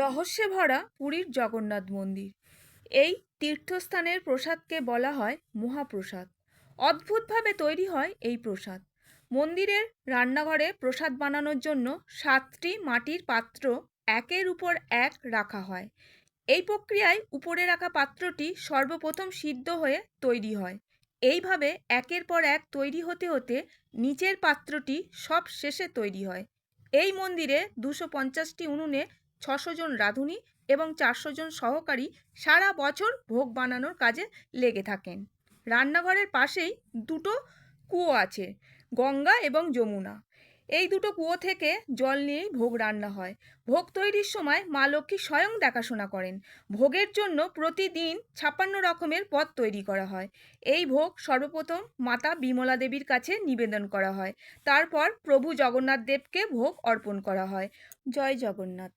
রহস্যে ভরা পুরীর জগন্নাথ মন্দির। এই তীর্থস্থানের প্রসাদকে বলা হয় মহাপ্রসাদ। অদ্ভুতভাবে তৈরি হয় এই প্রসাদ। মন্দিরের রান্নাঘরে প্রসাদ বানানোর জন্য 7টি মাটির পাত্র একের উপর এক রাখা হয়। এই প্রক্রিয়ায় উপরে রাখা পাত্রটি সর্বপ্রথম সিদ্ধ হয়ে তৈরি হয়। এইভাবে একের পর এক তৈরি হতে হতে নিচের পাত্রটি সব শেষে তৈরি হয়। এই মন্দিরে 250টি উনুনে 600 জন রাঁধুনি এবং 400 জন সহকারী সারা বছর ভোগ বানানোর কাজে লেগে থাকেন। রান্নাঘরের পাশেই দুটো কুয়ো আছে, গঙ্গা এবং যমুনা। এই দুটো কুয়ো থেকে জল নিয়েই ভোগ রান্না হয়। ভোগ তৈরির সময় মা লক্ষ্মী স্বয়ং দেখাশোনা করেন। ভোগের জন্য প্রতিদিন 56 রকমের পদ তৈরি করা হয়। এই ভোগ সর্বপ্রথম মাতা বিমলা দেবীর কাছে নিবেদন করা হয়। তারপর প্রভু জগন্নাথ দেবকে ভোগ অর্পণ করা হয়। জয় জগন্নাথ।